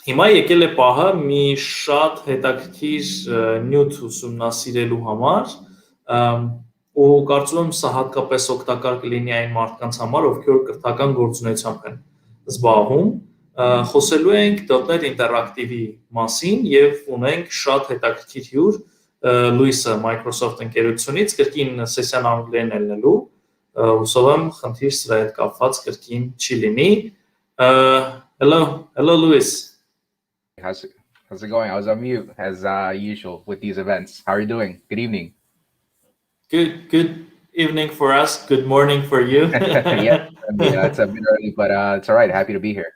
Հիմա եկել է պահը մի շատ հետաքրքիր նյութ ուսումնասիրելու համար, ու կարծում եմ սա հատկապես օգտակար կլինի այն մարդկանց համար, ովքեր կրթական գործունեությամբ են զբաղվում։ Խոսելու ենք .NET ինտերակտիվի մասին եւ ունենք շատ հետաքրքիր հյուր Լուիսը Microsoft ընկերությունից կրկին սեսիան անգլերեն է լինելու, հուսով եմ խնդիր սրա հետ կապված կրկին չի լինի։ Hello Louis. How's it going? I was on mute as usual with these events. How are you doing? Good evening. Good evening for us. Good morning for you. Yeah, it's a bit early, but it's all right. Happy to be here.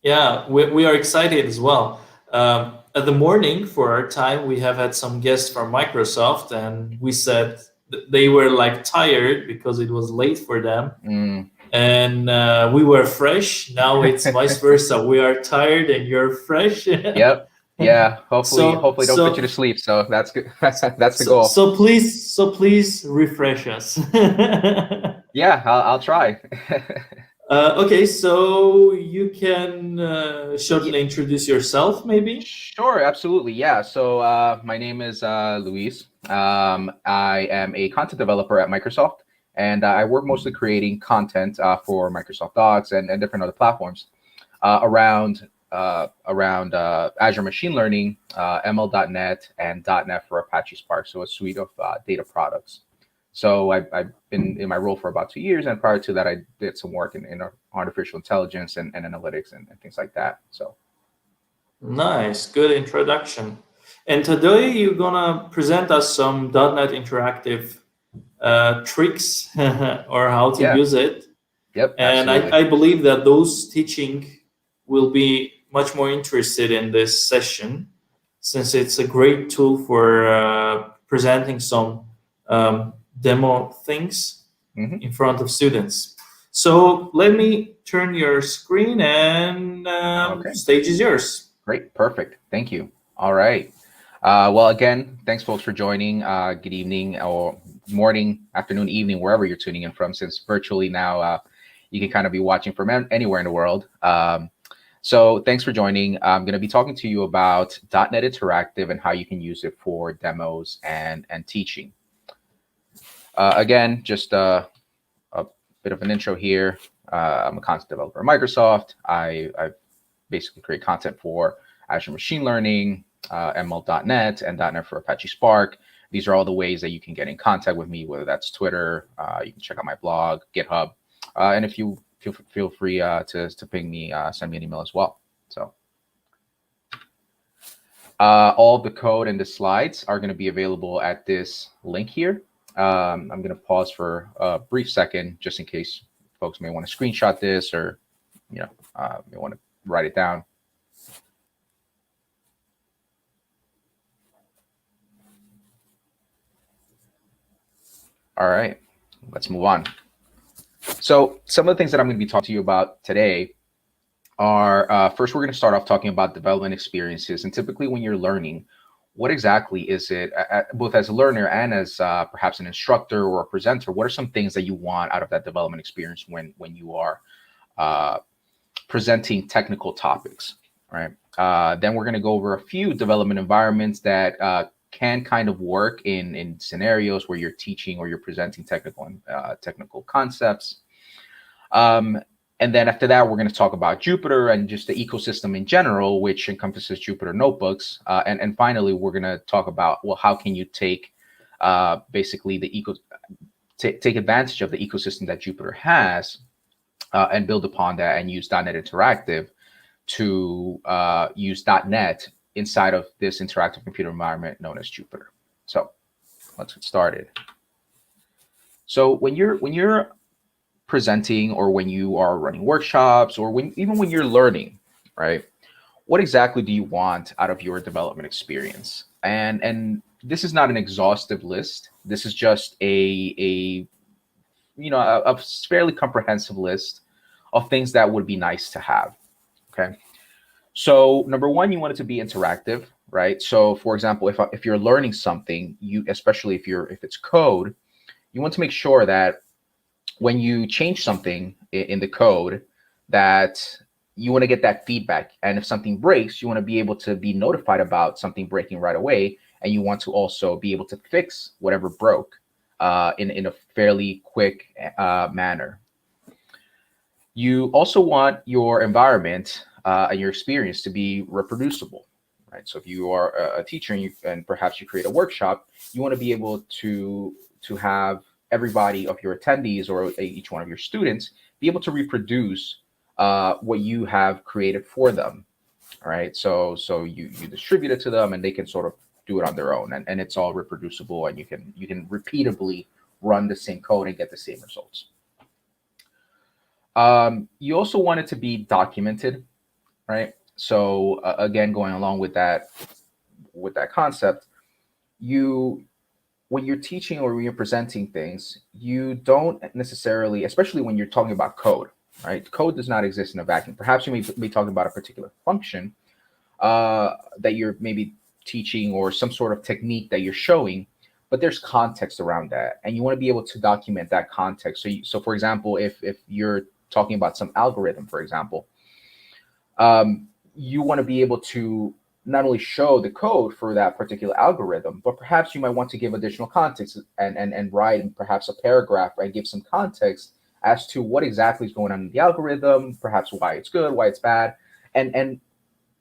Yeah, we are excited as well. At the morning for our time, we have had some guests from Microsoft, and we said they were like tired because it was late for them. And we were fresh. Now it's vice versa. We are tired and you're fresh. Yep. Yeah. Hopefully don't put you to sleep. So that's good. That's the goal. So please refresh us. Yeah, I'll try. Okay, so you can shortly introduce yourself, maybe? Sure, absolutely. Yeah. So my name is Luis. I am a content developer at Microsoft. And I work mostly creating content for Microsoft Docs and different other platforms around Azure Machine Learning, ML.NET, and .NET for Apache Spark, so a suite of data products. So I've been in my role for about 2 years, and prior to that, I did some work in artificial intelligence and analytics and things like that. So nice, good introduction. And today you're gonna present us some .NET Interactive tricks or how to use it. Yep. And I believe that those teaching will be much more interested in this session, since it's a great tool for presenting some demo things in front of students. So let me turn your screen and stage is yours. Great, perfect. Thank you. All right. Well, again, thanks folks for joining. Good evening or morning, afternoon, evening, wherever you're tuning in from, since virtually now you can kind of be watching from anywhere in the world. So thanks for joining. I'm going to be talking to you about .NET Interactive and how you can use it for demos and teaching. Again, just a bit of an intro here. I'm a content developer at Microsoft. I basically create content for Azure Machine Learning, ML.NET, and .NET for Apache Spark. These are all the ways that you can get in contact with me, whether that's Twitter, you can check out my blog, GitHub, and if you feel free to ping me, send me an email as well. So all the code and the slides are going to be available at this link here. I'm going to pause for a brief second just in case folks may want to screenshot this or may want to write it down. All right, let's move on. So some of the things that I'm going to be talking to you about today are, first, we're going to start off talking about development experiences. And typically when you're learning, what exactly is it, both as a learner and as perhaps an instructor or a presenter, what are some things that you want out of that development experience when you are presenting technical topics, right? Then we're going to go over a few development environments that can kind of work in scenarios where you're teaching or you're presenting technical concepts. And then after that, we're going to talk about Jupyter and just the ecosystem in general, which encompasses Jupyter notebooks. And finally, we're going to talk about, well, how can you take basically take advantage of the ecosystem that Jupyter has and build upon that and use .NET Interactive to use .NET inside of this interactive computer environment known as Jupyter. So let's get started. So when you're presenting or when you are running workshops or even when you're learning, right, what exactly do you want out of your development experience? And this is not an exhaustive list. This is just a fairly comprehensive list of things that would be nice to have. Okay. So number one, you want it to be interactive, right? So for example, if you're learning something, especially if it's code, you want to make sure that when you change something in the code, that you want to get that feedback. And if something breaks, you want to be able to be notified about something breaking right away. And you want to also be able to fix whatever broke in a fairly quick manner. You also want your environment and your experience to be reproducible, right? So if you are a teacher and perhaps you create a workshop, you want to be able to have everybody of your attendees or each one of your students be able to reproduce what you have created for them. All right. So you distribute it to them and they can sort of do it on their own, and it's all reproducible, and you can repeatably run the same code and get the same results. You also want it to be documented, right? So again, going along with that concept, when you're teaching or when you're presenting things, you don't necessarily, especially when you're talking about code, right? Code does not exist in a vacuum. Perhaps you may be talking about a particular function that you're maybe teaching or some sort of technique that you're showing, but there's context around that, and you want to be able to document that context. So for example, if you're talking about some algorithm, for example, you want to be able to not only show the code for that particular algorithm, but perhaps you might want to give additional context and write in perhaps a paragraph and give some context as to what exactly is going on in the algorithm, perhaps why it's good, why it's bad. And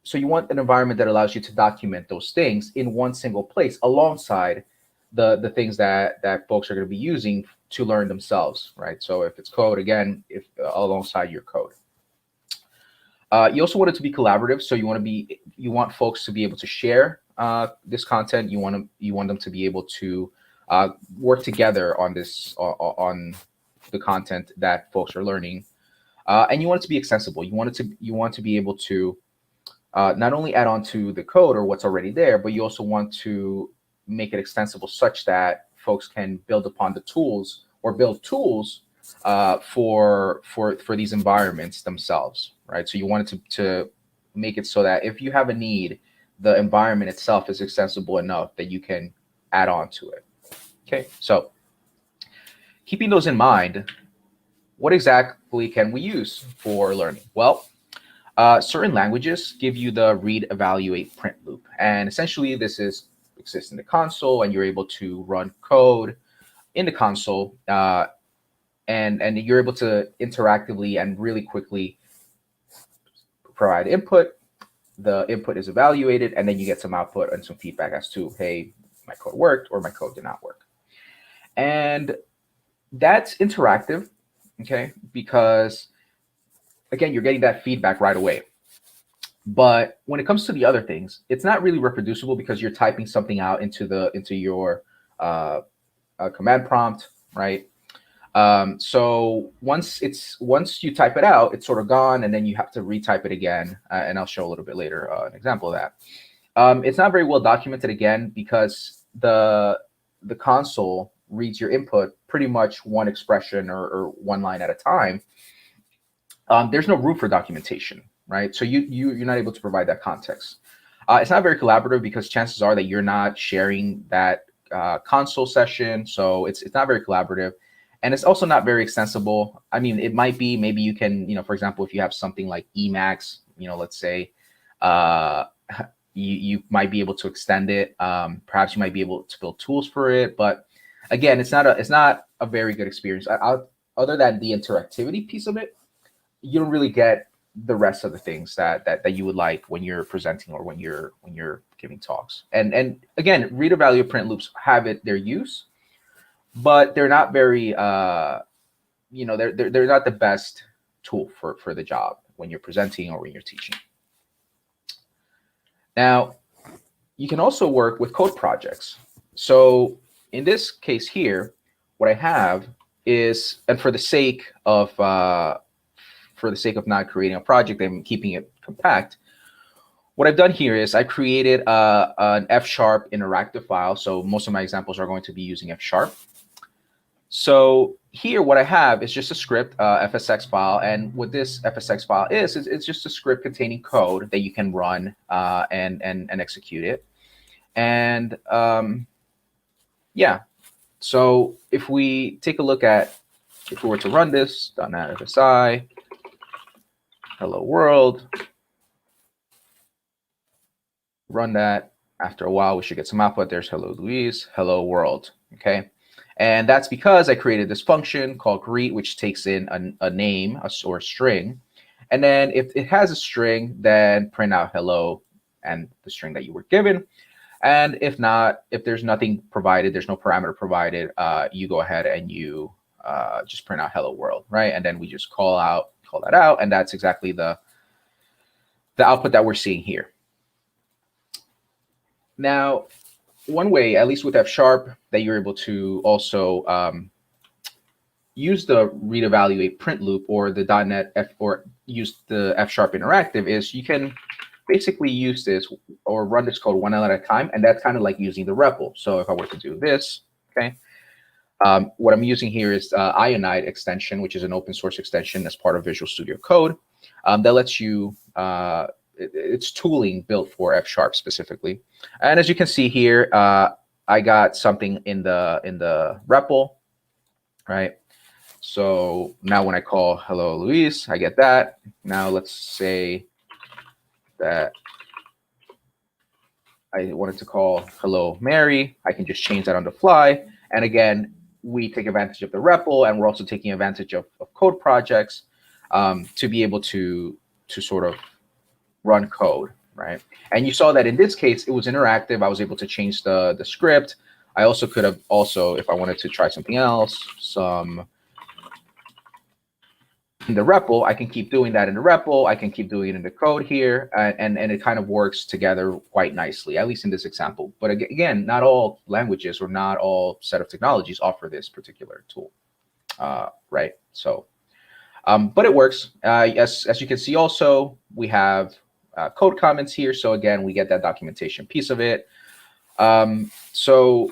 so you want an environment that allows you to document those things in one single place alongside the things that folks are going to be using to learn themselves, right? So if it's code, again, if alongside your code. You also want it to be collaborative. So you want folks to be able to share this content. You want them to be able to work together on on the content that folks are learning, and you want it to be accessible. You want to be able to not only add on to the code or what's already there, but you also want to make it extensible such that folks can build upon the tools or build tools for these environments themselves, right? So you want it to make it so that if you have a need, the environment itself is extensible enough that you can add on to it. Okay, so keeping those in mind, what exactly can we use for learning? Well, certain languages give you the read, evaluate, print loop. And essentially this exists in the console, and you're able to run code in the console, and you're able to interactively and really quickly provide input. The input is evaluated, and then you get some output and some feedback as to, hey, my code worked or my code did not work. And that's interactive, okay, because again, you're getting that feedback right away. But when it comes to the other things, it's not really reproducible because you're typing something out into your command prompt, right? So once you type it out, it's sort of gone, and then you have to retype it again. And I'll show a little bit later an example of that. It's not very well documented, again, because the console reads your input pretty much one expression or one line at a time. There's no room for documentation, right? So you're not able to provide that context. It's not very collaborative because chances are that you're not sharing that console session. So it's not very collaborative. And it's also not very extensible. I mean, it might be, maybe you can, for example, if you have something like Emacs, let's say, you might be able to extend it. Perhaps you might be able to build tools for it. But again, it's not a very good experience. Other than the interactivity piece of it, you don't really get the rest of the things that you would like when you're presenting or when you're giving talks. And again, read, evaluate, print loops have their use, but they're not very they're not the best tool for the job when you're presenting or when you're teaching. Now, you can also work with code projects. So in this case here, what I have is, and for the sake of not creating a project and keeping it compact, what I've done here is I created an F# interactive file. So most of my examples are going to be using F#. So here, what I have is just a script, FSX file. And what this FSX file is it's just a script containing code that you can run and execute it. And yeah, so if we take a look at, if we were to run this, .NET FSI, hello world. Run that. After a while, we should get some output. There's hello Luis, hello world. Okay. And that's because I created this function called greet, which takes in a name or a string. And then if it has a string, then print out hello and the string that you were given. And if not, if there's nothing provided, there's no parameter provided, you go ahead and you just print out hello world, right? And then we just call that out, and that's exactly the output that we're seeing here. Now, one way, at least with F#, that you're able to also use the read evaluate print loop or the .NET or use the F# interactive is you can basically use this or run this code one line at a time, and that's kind of like using the REPL. So if I were to do this, okay, what I'm using here is Ionide extension, which is an open source extension as part of Visual Studio Code that lets you, it's tooling built for F# specifically. And as you can see here, I got something in the REPL, right? So now when I call hello Luis, I get that. Now let's say that I wanted to call hello Mary. I can just change that on the fly. And again, we take advantage of the REPL, and we're also taking advantage of code projects to be able to sort of run code, right? And you saw that in this case, it was interactive. I was able to change the script. I also could have if I wanted to try something else, in the REPL, I can keep doing that in the REPL. I can keep doing it in the code here, and it kind of works together quite nicely, at least in this example. But again, not all languages or not all set of technologies offer this particular tool, right? So, but it works. As you can see, also we have code comments here. So again, we get that documentation piece of it. So,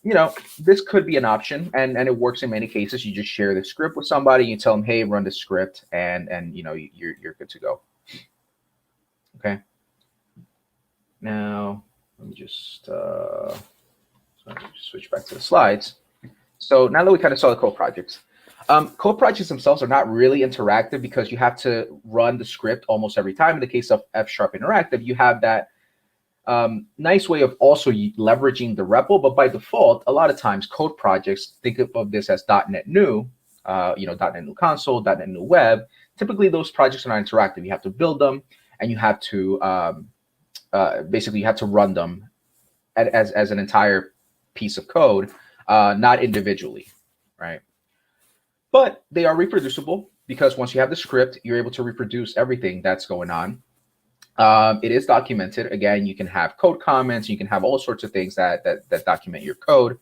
you know, this could be an option, and it works in many cases. You just share the script with somebody, you tell them, hey, run the script, and you know, you're good to go. Okay. Now let me just switch back to the slides. So now that we kind of saw the code projects, code projects themselves are not really interactive because you have to run the script almost every time. In the case of F# interactive, you have that nice way of also leveraging the REPL, but by default, a lot of times code projects think of this as .NET New, you know, .NET New Console, .NET New Web. Typically, those projects are not interactive. You have to build them, and you have to basically you have to run them as an entire piece of code, not individually, right? But they are reproducible because once you have the script, you're able to reproduce everything that's going on. It is documented. Again, you can have code comments. You can have all sorts of things that document your code.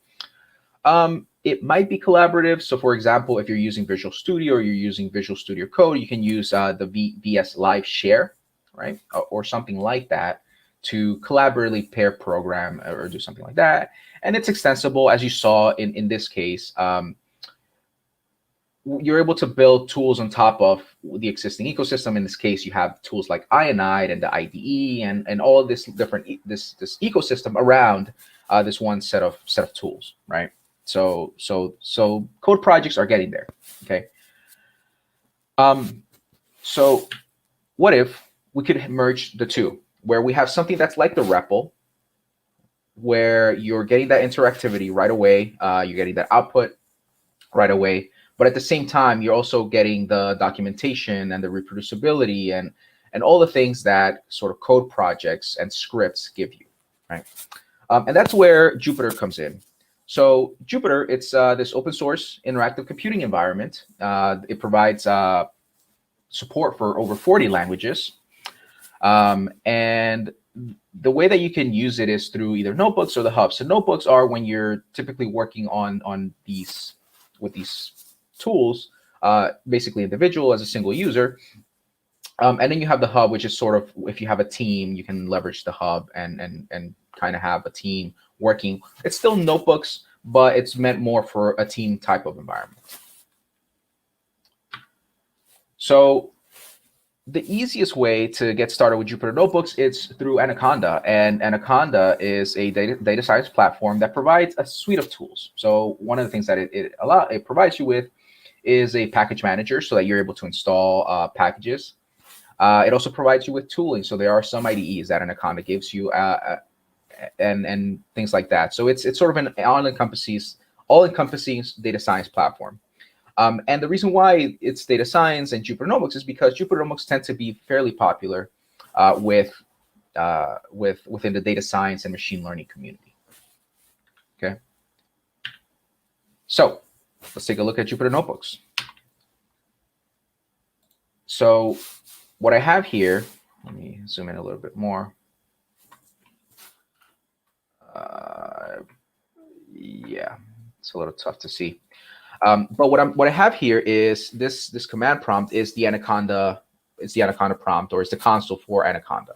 It might be collaborative. So, for example, if you're using Visual Studio or you're using Visual Studio Code, you can use the VS Live Share, right, or something like that to collaboratively pair program or do something like that. And it's extensible, as you saw in this case. You're able to build tools on top of the existing ecosystem. In this case, you have tools like Ionide and the IDE and all of this different this ecosystem around this one set of tools, right? So code projects are getting there. Okay. So what if we could merge the two, where we have something that's like the REPL, where you're getting that interactivity right away, you're getting that output right away. But at the same time, you're also getting the documentation and the reproducibility and all the things that sort of code projects and scripts give you, right? And that's where Jupyter comes in. So Jupyter, it's this open source interactive computing environment. It provides support for over 40 languages. And the way that you can use it is through either notebooks or the hub. So notebooks are when you're typically working on these tools, basically individual as a single user. And then you have the hub, which is sort of, if you have a team, you can leverage the hub and kind of have a team working. It's still notebooks, but it's meant more for a team type of environment. So the easiest way to get started with Jupyter Notebooks is through Anaconda. And Anaconda is a data science platform that provides a suite of tools. So one of the things that it provides you with is a package manager so that you're able to install packages. It also provides you with tooling. So there are some IDEs that Anaconda gives you, and things like that. So it's sort of an all-encompassing data science platform. And the reason why it's data science and Jupyter Notebooks is because Jupyter Notebooks tend to be fairly popular within the data science and machine learning community. Okay. So let's take a look at Jupyter Notebooks. So what I have here, let me zoom in a little bit more. Yeah, it's a little tough to see. But what I have here is this command prompt is the Anaconda. It's the Anaconda prompt, or it's the console for Anaconda.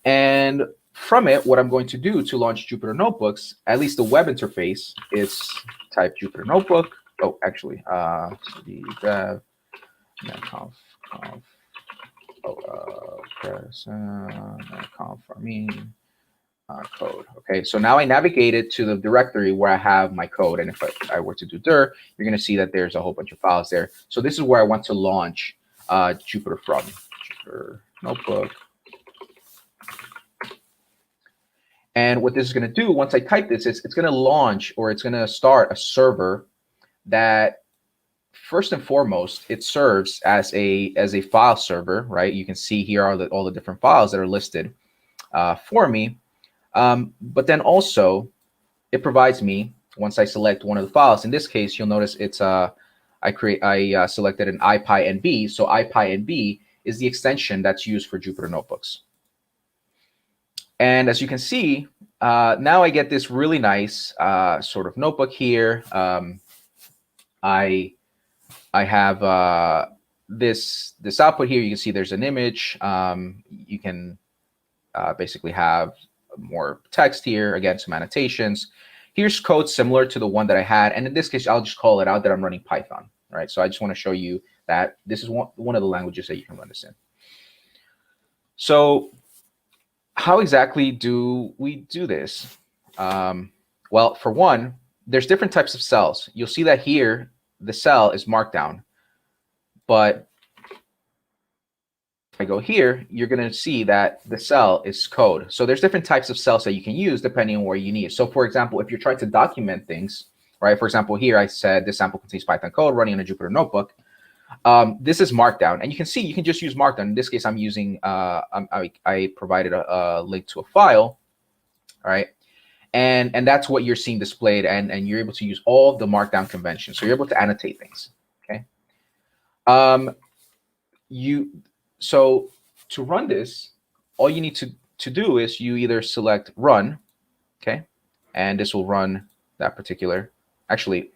And from it, what I'm going to do to launch Jupyter Notebooks, at least the web interface, is type Jupyter Notebook. Oh, actually, the dev conf conf Armenia code. Okay, so now I navigated to the directory where I have my code, and if I were to do dir, you're going to see that there's a whole bunch of files there. So this is where I want to launch Jupyter from. Jupyter Notebook. And what this is going to do, once I type this, is it's going to launch, or it's going to start a server that, first and foremost, it serves as a file server, right? You can see here are all the different files that are listed for me. But then also, it provides me, once I select one of the files, in this case, you'll notice it's I selected an IPyNB. So IPyNB is the extension that's used for Jupyter Notebooks. And as you can see, now I get this really nice sort of notebook here. I have this output here. You can see there's an image. You can basically have more text here. Again, some annotations. Here's code similar to the one that I had. And in this case, I'll just call it out that I'm running Python. Right. So I just want to show you that this is one of the languages that you can run this in. So how exactly do we do this? Well, for one, there's different types of cells. You'll see that here, the cell is Markdown. But if I go here, you're going to see that the cell is code. So there's different types of cells that you can use depending on where you need. So for example, if you're trying to document things, right? For example, here I said this sample contains Python code running on a Jupyter Notebook. This is Markdown, and you can see you can just use Markdown. In this case, I'm using I provided a link to a file, all right, and that's what you're seeing displayed, and you're able to use all the Markdown conventions. So you're able to annotate things. Okay. So to run this, all you need to do is you either select run, okay, and this will run that particular. Actually,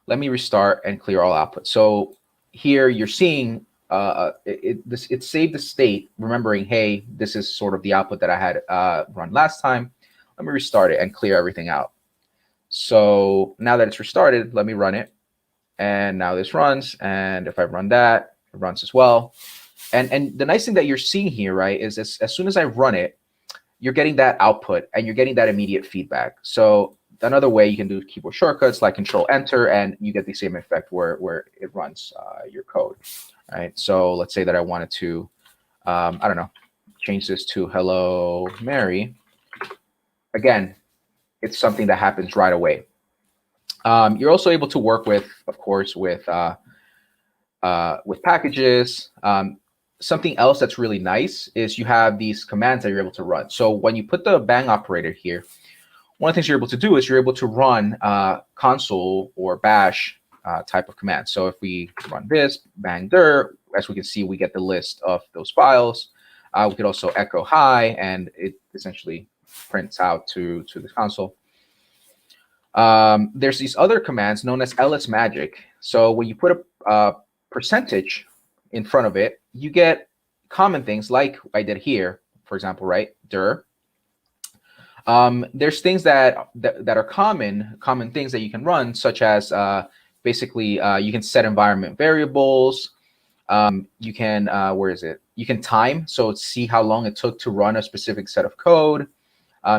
let me restart and clear all output. So here you're seeing it saved the state, remembering, hey, this is sort of the output that I had run last time. Let me restart it and clear everything out. So now that it's restarted, let me run it. And now this runs. And if I run that, it runs as well. And the nice thing that you're seeing here, right, is as soon as I run it, you're getting that output and you're getting that immediate feedback. So another way you can do keyboard shortcuts like Control Enter, and you get the same effect where it runs your code, right? So let's say that I wanted to, I don't know, change this to Hello Mary. Again, it's something that happens right away. You're also able to work with, of course, with packages. Something else that's really nice is you have these commands that you're able to run. So when you put the bang operator here, one of the things you're able to do is you're able to run console or bash type of command. So if we run this, bang dir, as we can see, we get the list of those files. We could also echo hi, and it essentially prints out to the console. There's these other commands known as lsmagic. So when you put a percentage in front of it, you get common things like I did here, for example, right? dir. There's things that are common things that you can run, such as basically you can set environment variables. You can where is it? You can time, so see how long it took to run a specific set of code.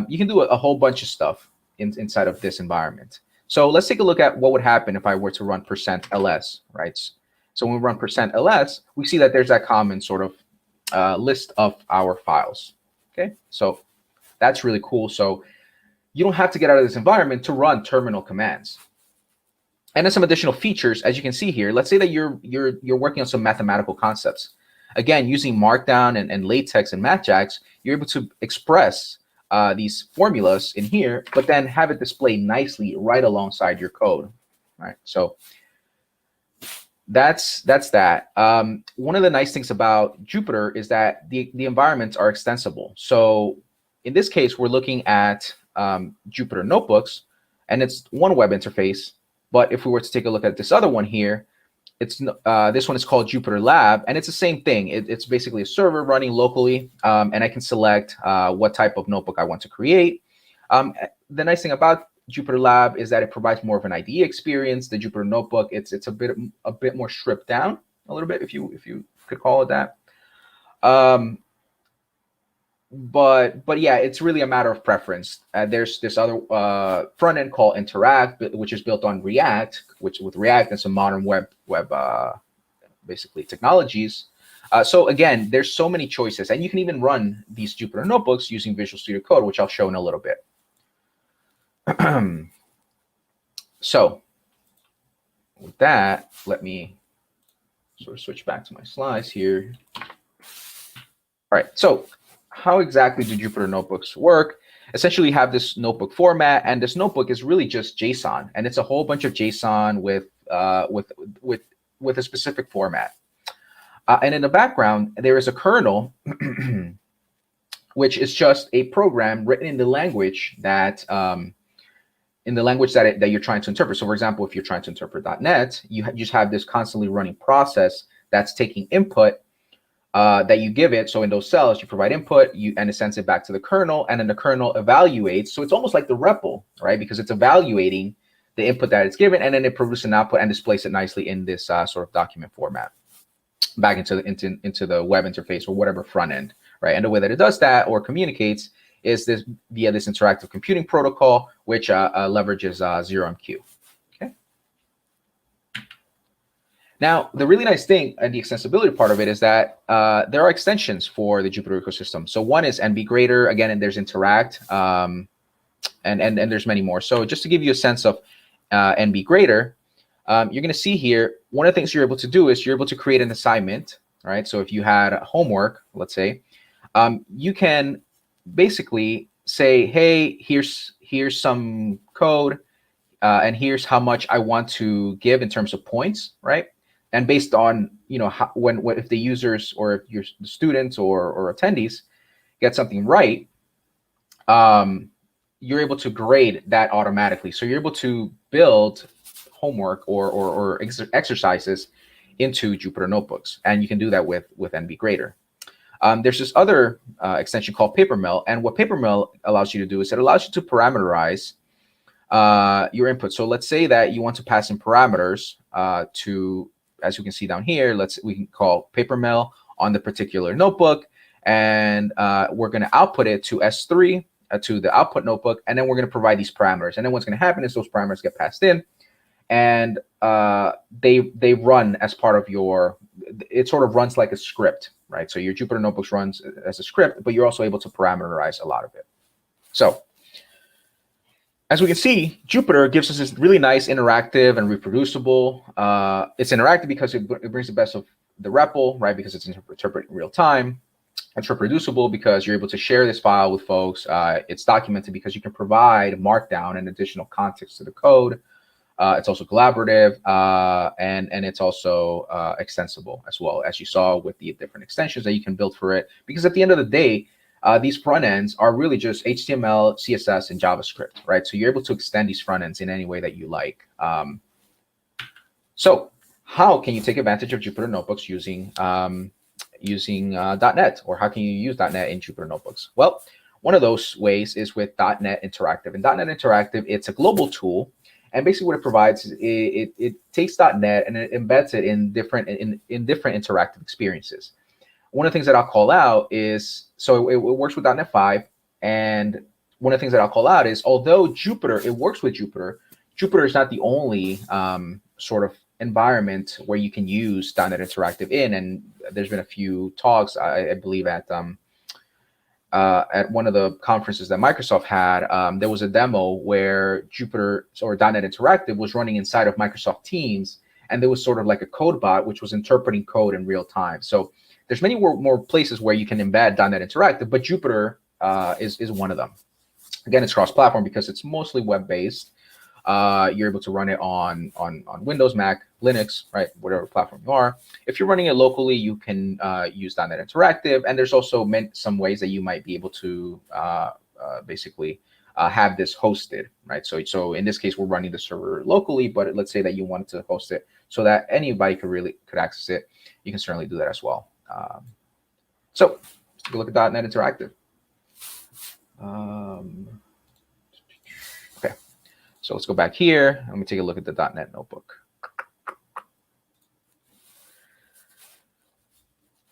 You can do a whole bunch of stuff inside of this environment. So let's take a look at what would happen if I were to run %ls, right? So when we run %ls, we see that there's that common sort of list of our files. Okay, so that's really cool. So you don't have to get out of this environment to run terminal commands. And then some additional features, as you can see here. Let's say that you're working on some mathematical concepts. Again, using Markdown and LaTeX and MathJax, you're able to express these formulas in here, but then have it display nicely right alongside your code. All right, so that's that. One of the nice things about Jupyter is that the environments are extensible. So in this case, we're looking at Jupyter Notebooks, and it's one web interface. But if we were to take a look at this other one here, it's this one is called Jupyter Lab, and it's the same thing. It's basically a server running locally, and I can select what type of notebook I want to create. The nice thing about Jupyter Lab is that it provides more of an IDE experience. The Jupyter Notebook, it's a bit more stripped down a little bit, if you could call it that. But yeah, it's really a matter of preference. There's this other front end called Interact, which is built on React, which with React and some modern web basically technologies. So again, there's so many choices, and you can even run these Jupyter Notebooks using Visual Studio Code, which I'll show in a little bit. So with that, let me sort of switch back to my slides here. All right, so how exactly do Jupyter Notebooks work? Essentially, you have this notebook format, and this notebook is really just JSON, and it's a whole bunch of JSON with a specific format. And in the background, there is a kernel, which is just a program written in the language that that you're trying to interpret. So, for example, if you're trying to interpret .NET, you just have this constantly running process that's taking input that you give it. So in those cells, you provide input, and it sends it back to the kernel, and then the kernel evaluates. So it's almost like the REPL, right? Because it's evaluating the input that it's given, and then it produces an output and displays it nicely in this sort of document format back into the web interface or whatever front end, right? And the way that it does that or communicates is via this interactive computing protocol, which leverages 0MQ. Now, the really nice thing and the extensibility part of it is that there are extensions for the Jupyter ecosystem. So one is NB Grader, again, and there's Interact, and there's many more. So just to give you a sense of NB Grader, you're going to see here, one of the things you're able to do is you're able to create an assignment, right? So if you had homework, let's say, you can basically say, hey, here's some code, and here's how much I want to give in terms of points, right? And based on, if the users or if your students or attendees get something right, you're able to grade that automatically. So you're able to build homework or exercises into Jupyter Notebooks, and you can do that with NB Grader. There's this other extension called PaperMill, and what PaperMill allows you to do is it allows you to parameterize your input. So let's say that you want to pass in parameters to, as you can see down here, we can call PaperMill on the particular notebook, and we're going to output it to S3 to the output notebook, and then we're going to provide these parameters. And then what's going to happen is those parameters get passed in, and they run as part of it sort of runs like a script, right? So your Jupyter Notebooks runs as a script, but you're also able to parameterize a lot of it. So as we can see, Jupyter gives us this really nice interactive and reproducible. It's interactive because it brings the best of the REPL, right? Because it's interpreted in real time. It's reproducible because you're able to share this file with folks. It's documented because you can provide Markdown and additional context to the code. It's also collaborative, and it's also extensible as well, as you saw with the different extensions that you can build for it. Because at the end of the day, these front ends are really just HTML, CSS, and JavaScript, right? So you're able to extend these front ends in any way that you like. So how can you take advantage of Jupyter Notebooks using .NET, or how can you use .NET in Jupyter Notebooks? Well, one of those ways is with .NET Interactive. And .NET Interactive, it's a global tool. And basically what it provides is it takes .NET and it embeds it in different interactive experiences. One of the things that I'll call out is, so it works with .NET 5. And one of the things that I'll call out is, although it works with Jupyter, Jupyter is not the only sort of environment where you can use .NET Interactive in, and there's been a few talks, I believe, at one of the conferences that Microsoft had. There was a demo where Jupyter or .NET Interactive was running inside of Microsoft Teams, and there was sort of like a code bot which was interpreting code in real time. So there's many more places where you can embed .NET Interactive, but Jupyter is one of them. Again, it's cross-platform because it's mostly web-based. You're able to run it on Windows, Mac, Linux, right? Whatever platform you are. If you're running it locally, you can use .NET Interactive, and there's also some ways that you might be able to basically have this hosted, right? So in this case, we're running the server locally, but let's say that you wanted to host it so that anybody could access it. You can certainly do that as well. So let's take a look at .NET Interactive. Okay, so let's go back here. Let me take a look at the .NET Notebook.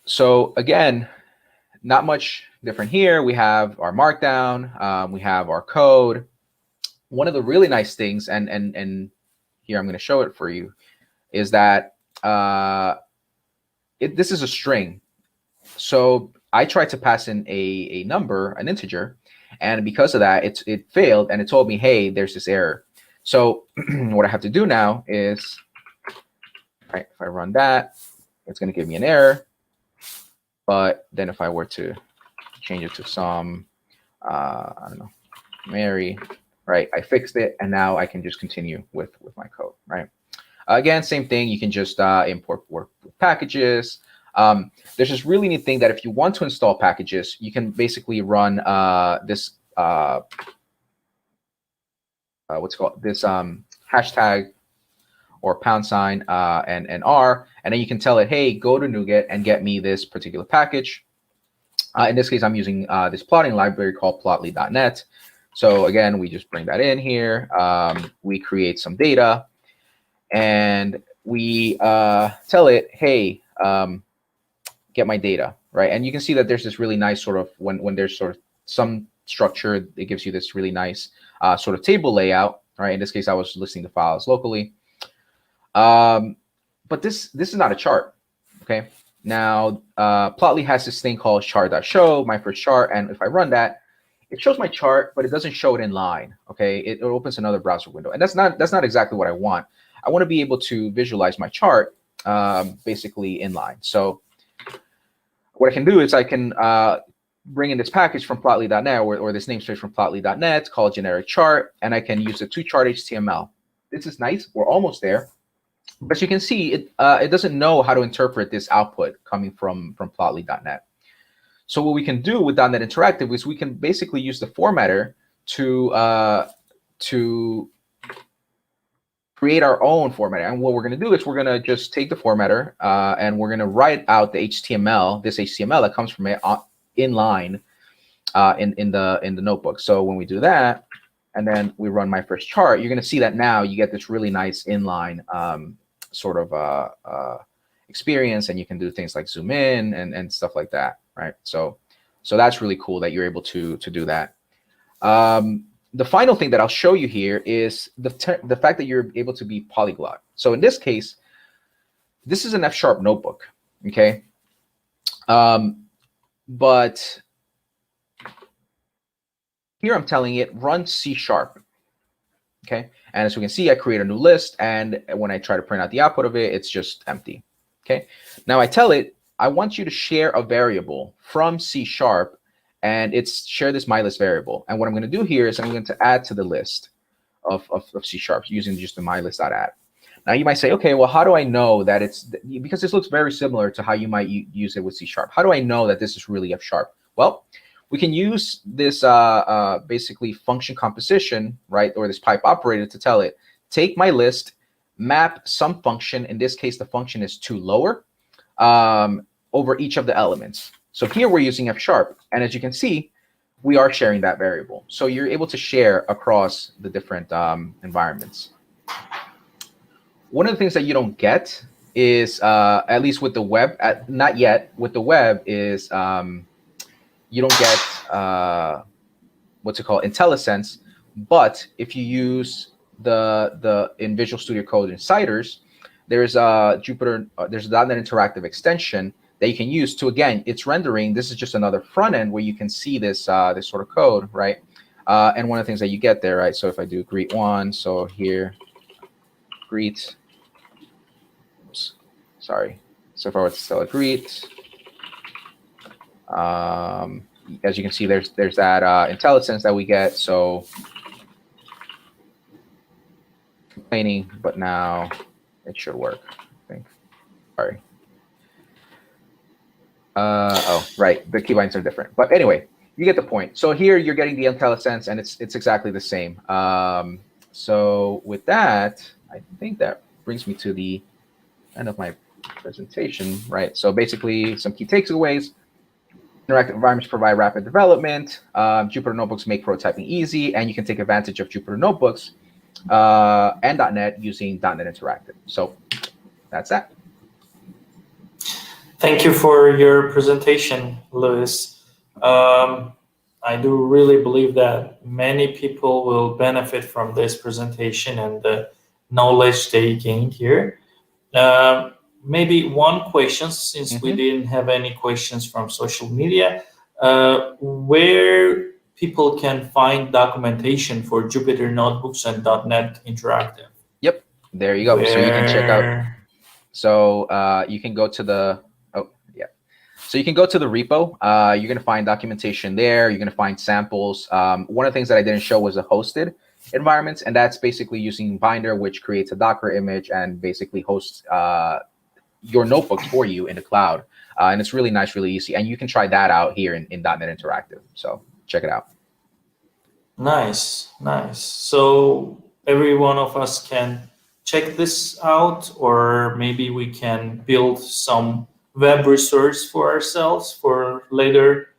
So again, not much different here. We have our Markdown, we have our code. One of the really nice things, and here I'm going to show it for you, is that this is a string. So I tried to pass in a number, an integer, and because of that, it failed, and it told me, hey, there's this error. So what I have to do now is, right, if I run that, it's going to give me an error. But then if I were to change it to some, I don't know, Mary, right, I fixed it, and now I can just continue with my code, right? Again, same thing. You can just import work with packages. There's this really neat thing that if you want to install packages, you can basically run this what's called this hashtag or # and R, and then you can tell it, hey, go to NuGet and get me this particular package. In this case, I'm using this plotting library called plotly.net. So again, we just bring that in here. We create some data, and we tell it, hey, get my data, right? And you can see that there's this really nice sort of, when there's sort of some structure, it gives you this really nice sort of table layout, right? In this case, I was listing the files locally. But this is not a chart, okay? Now, Plotly has this thing called chart.show, my first chart, and if I run that, it shows my chart, but it doesn't show it in line, okay? It opens another browser window, and that's not exactly what I want. I want to be able to visualize my chart basically in line. So what I can do is I can bring in this package from plotly.net or this namespace from plotly.net called generic chart, and I can use the toChart HTML. This is nice. We're almost there. But you can see it doesn't know how to interpret this output coming from plotly.net. So what we can do with .NET Interactive is we can basically use the formatter to create our own formatter. And what we're going to do is we're going to just take the formatter and we're going to write out the HTML, this HTML that comes from it in line in the notebook. So when we do that, and then we run my first chart, you're going to see that now you get this really nice inline sort of experience, and you can do things like zoom in and stuff like that, right? So that's really cool that you're able to do that. The final thing that I'll show you here is the fact that you're able to be polyglot. So in this case, this is an F# notebook, okay? But here I'm telling it run C#, okay? And as we can see, I create a new list, and when I try to print out the output of it, it's just empty, okay? Now I tell it, I want you to share a variable from C#, and it's share this mylist variable. And what I'm going to do here is I'm going to add to the list of C# using just the mylist.add. Now you might say, okay, well, how do I know that it's, because this looks very similar to how you might use it with C#. How do I know that this is really F#? Well, we can use this basically function composition, right, or this pipe operator to tell it, take my list, map some function. In this case, the function is toLower over each of the elements. So here we're using F#, and as you can see, we are sharing that variable. So you're able to share across the different environments. One of the things that you don't get is, at least with the web, not yet, with the web is you don't get what's it called, IntelliSense. But if you use in Visual Studio Code insiders, there's Jupyter, there's a .NET Interactive extension that you can use to, again, it's rendering. This is just another front end where you can see this this sort of code, right? And one of the things that you get there, right? So if I do greet one, so here, greet, oops, sorry. So if I were to spell it greet, as you can see, there's that IntelliSense that we get. So complaining, but now it should work, I think. Sorry. Oh, right. The keybinds are different. But anyway, you get the point. So here you're getting the IntelliSense, and it's exactly the same. So with that, I think that brings me to the end of my presentation, right? So basically, some key takeaways. Interactive environments provide rapid development. Jupyter Notebooks make prototyping easy, and you can take advantage of Jupyter Notebooks and .NET using .NET Interactive. So that's that. Thank you for your presentation, Luis. I do really believe that many people will benefit from this presentation and the knowledge they gained here. Maybe one question, since we didn't have any questions from social media, where people can find documentation for Jupyter Notebooks and .NET Interactive. Yep, there you go. So you can check out. So you can go to the So you can go to the repo. You're going to find documentation there. You're going to find samples. One of the things that I didn't show was the hosted environments, and that's basically using Binder, which creates a Docker image and basically hosts your notebooks for you in the cloud. And it's really nice, really easy. And you can try that out here in .NET Interactive. So check it out. Nice, nice. So every one of us can check this out, or maybe we can build some web resource for ourselves for later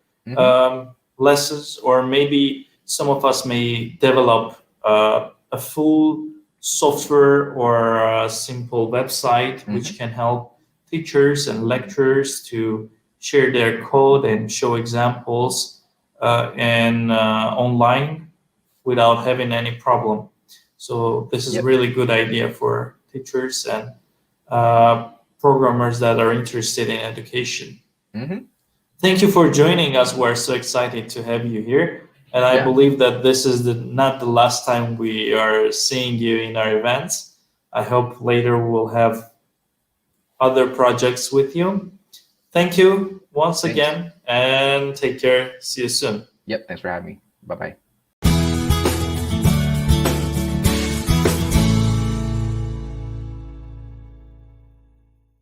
lessons, or maybe some of us may develop a full software or a simple website which can help teachers and lecturers to share their code and show examples and online without having any problem. So this is a really good idea for teachers and programmers that are interested in education. Thank you for joining us. We're so excited to have you here. And I believe that this is not the last time we are seeing you in our events. I hope later we'll have other projects with you. Thank you once again, and take care. See you soon. Yep, thanks for having me. Bye-bye.